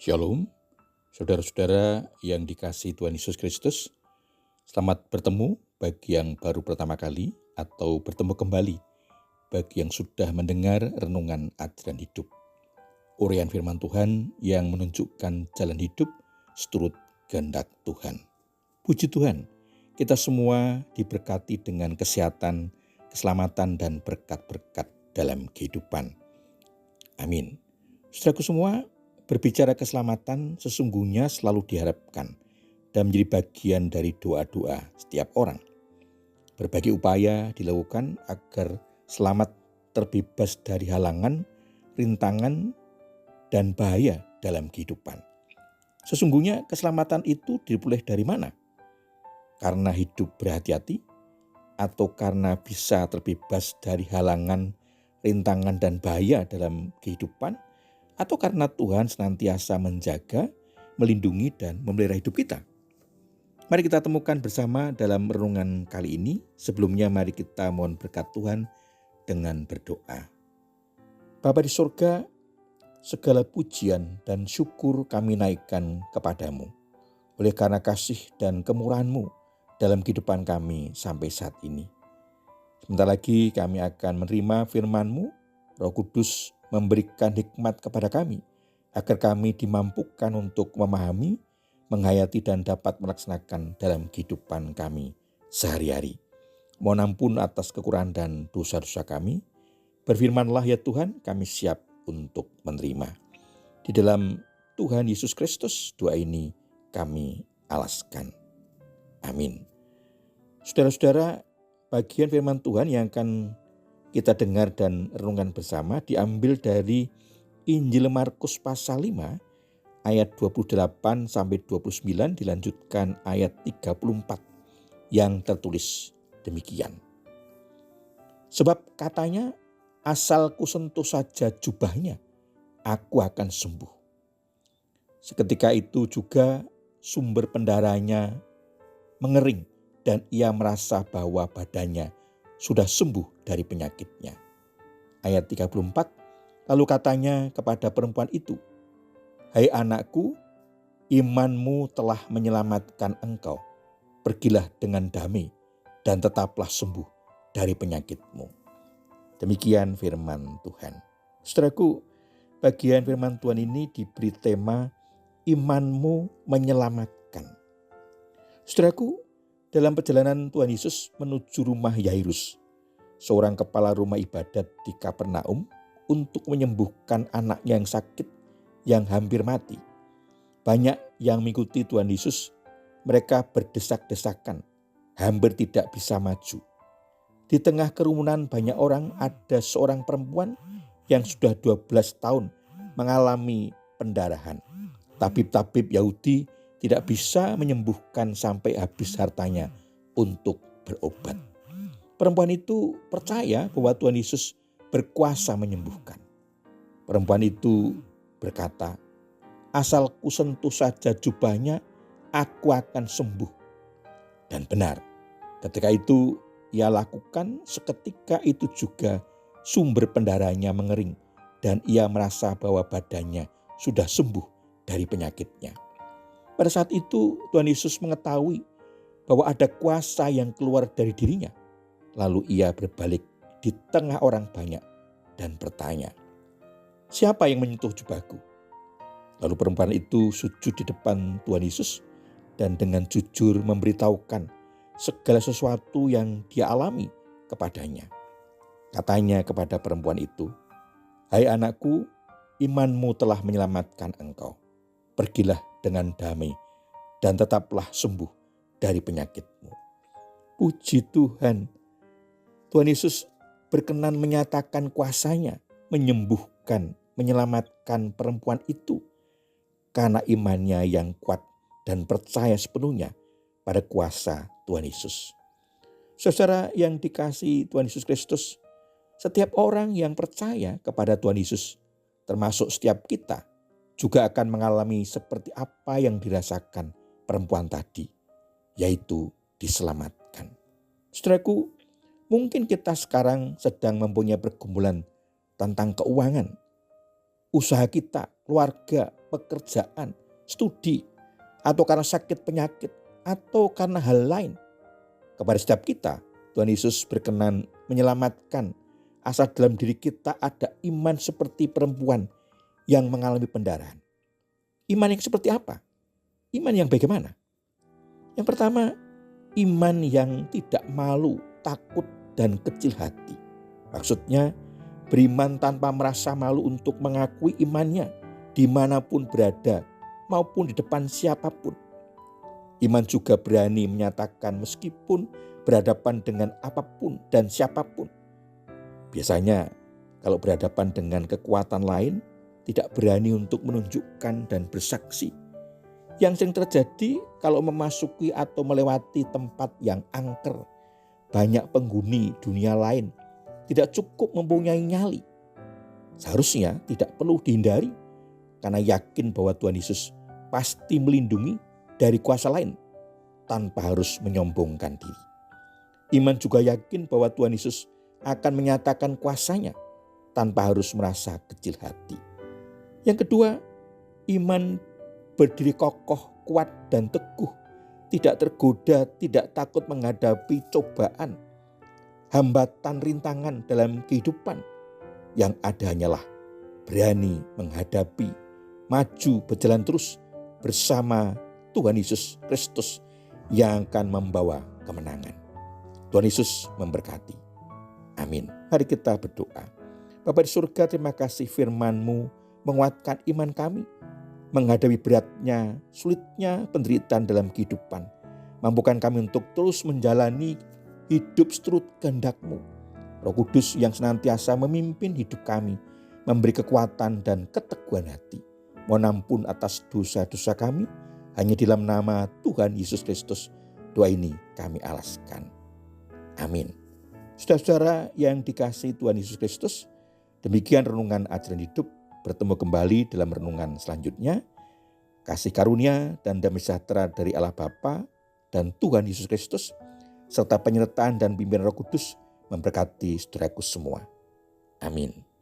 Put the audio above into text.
Shalom, saudara-saudara yang dikasihi Tuhan Yesus Kristus. Selamat bertemu bagi yang baru pertama kali atau bertemu kembali bagi yang sudah mendengar renungan ajaran hidup. Uraian firman Tuhan yang menunjukkan jalan hidup seturut kehendak Tuhan. Puji Tuhan, kita semua diberkati dengan kesehatan, keselamatan, dan berkat-berkat dalam kehidupan. Amin. Saudaraku semua, berbicara keselamatan sesungguhnya selalu diharapkan dan menjadi bagian dari doa-doa setiap orang. Berbagai upaya dilakukan agar selamat terbebas dari halangan, rintangan, dan bahaya dalam kehidupan. Sesungguhnya keselamatan itu diperoleh dari mana? Karena hidup berhati-hati atau karena bisa terbebas dari halangan, rintangan, dan bahaya dalam kehidupan? Atau karena Tuhan senantiasa menjaga, melindungi, dan memelihara hidup kita? Mari kita temukan bersama dalam renungan kali ini. Sebelumnya mari kita mohon berkat Tuhan dengan berdoa. Bapa di surga, segala pujian dan syukur kami naikkan kepadamu. Oleh karena kasih dan kemurahan-Mu dalam kehidupan kami sampai saat ini. Sebentar lagi kami akan menerima firman-Mu. Roh Kudus memberikan hikmat kepada kami, agar kami dimampukan untuk memahami, menghayati, dan dapat melaksanakan dalam kehidupan kami sehari-hari. Mohon ampun atas kekurangan dan dosa-dosa kami. Berfirmanlah ya Tuhan, kami siap untuk menerima. Di dalam Tuhan Yesus Kristus doa ini kami alaskan. Amin. Saudara-saudara, bagian firman Tuhan yang akan kita dengar dan renungkan bersama diambil dari Injil Markus pasal 5 ayat 28 sampai 29, dilanjutkan ayat 34 yang tertulis demikian. Sebab katanya, asal kusentuh saja jubahnya, aku akan sembuh. Seketika itu juga sumber pendarahannya mengering dan ia merasa bahwa badannya sudah sembuh dari penyakitnya. Ayat 34, lalu katanya kepada perempuan itu, "Hai anakku, imanmu telah menyelamatkan engkau. Pergilah dengan damai dan tetaplah sembuh dari penyakitmu." Demikian firman Tuhan. Saudaraku, bagian firman Tuhan ini diberi tema imanmu menyelamatkan. Saudaraku, dalam perjalanan Tuhan Yesus menuju rumah Yairus, seorang kepala rumah ibadat di Kapernaum, untuk menyembuhkan anaknya yang sakit, yang hampir mati. Banyak yang mengikuti Tuhan Yesus, mereka berdesak-desakan, hampir tidak bisa maju. Di tengah kerumunan banyak orang ada seorang perempuan yang sudah 12 tahun mengalami pendarahan. Tabib-tabib Yahudi tidak bisa menyembuhkan sampai habis hartanya untuk berobat. Perempuan itu percaya bahwa Tuhan Yesus berkuasa menyembuhkan. Perempuan itu berkata, "Asal kusentuh saja jubahnya, aku akan sembuh." Dan benar, ketika itu ia lakukan, seketika itu juga sumber pendarahannya mengering dan ia merasa bahwa badannya sudah sembuh dari penyakitnya. Pada saat itu Tuhan Yesus mengetahui bahwa ada kuasa yang keluar dari dirinya. Lalu ia berbalik di tengah orang banyak dan bertanya, "Siapa yang menyentuh jubahku?" Lalu perempuan itu sujud di depan Tuhan Yesus dan dengan jujur memberitahukan segala sesuatu yang dia alami kepadanya. Katanya kepada perempuan itu, "Hai anakku, imanmu telah menyelamatkan engkau. Pergilah dengan damai dan tetaplah sembuh dari penyakitmu." Puji Tuhan, Tuhan Yesus berkenan menyatakan kuasanya, menyembuhkan, menyelamatkan perempuan itu karena imannya yang kuat dan percaya sepenuhnya pada kuasa Tuhan Yesus. Saudara yang dikasihi Tuhan Yesus Kristus, setiap orang yang percaya kepada Tuhan Yesus, termasuk setiap kita, juga akan mengalami seperti apa yang dirasakan perempuan tadi, yaitu diselamatkan. Saudaraku, mungkin kita sekarang sedang mempunyai pergumulan tentang keuangan. Usaha kita keluarga, pekerjaan, studi, atau karena sakit penyakit, atau karena hal lain. Kepada setiap kita, Tuhan Yesus berkenan menyelamatkan asal dalam diri kita ada iman seperti perempuan yang mengalami pendarahan. Iman yang seperti apa? Iman yang bagaimana? Yang pertama, iman yang tidak malu, takut, dan kecil hati. Maksudnya, beriman tanpa merasa malu untuk mengakui imannya dimanapun berada maupun di depan siapapun. Iman juga berani menyatakan meskipun berhadapan dengan apapun dan siapapun. Biasanya kalau berhadapan dengan kekuatan lain, tidak berani untuk menunjukkan dan bersaksi. Yang sering terjadi kalau memasuki atau melewati tempat yang angker, banyak penghuni dunia lain, tidak cukup mempunyai nyali. Seharusnya tidak perlu dihindari karena yakin bahwa Tuhan Yesus pasti melindungi dari kuasa lain tanpa harus menyombongkan diri. Iman juga yakin bahwa Tuhan Yesus akan menyatakan kuasanya tanpa harus merasa kecil hati. Yang kedua, iman berdiri kokoh, kuat, dan teguh. Tidak tergoda, tidak takut menghadapi cobaan, hambatan, rintangan dalam kehidupan. Yang ada hanyalah berani menghadapi, maju, berjalan terus bersama Tuhan Yesus Kristus yang akan membawa kemenangan. Tuhan Yesus memberkati. Amin. Mari kita berdoa. Bapa di surga, terima kasih firman-Mu menguatkan iman kami menghadapi beratnya, sulitnya penderitaan dalam kehidupan. Mampukan kami untuk terus menjalani hidup seturut kehendak-Mu. Roh Kudus yang senantiasa memimpin hidup kami, memberi kekuatan dan keteguhan hati. Mohon ampun atas dosa-dosa kami, hanya di dalam nama Tuhan Yesus Kristus. Doa ini kami alaskan. Amin. Saudara-saudara yang dikasihi Tuhan Yesus Kristus, demikian renungan ajaran hidup. Bertemu kembali dalam renungan selanjutnya. Kasih karunia dan damai sejahtera dari Allah Bapa dan Tuhan Yesus Kristus, serta penyertaan dan pimpinan Roh Kudus memberkati saudaraku semua. Amin.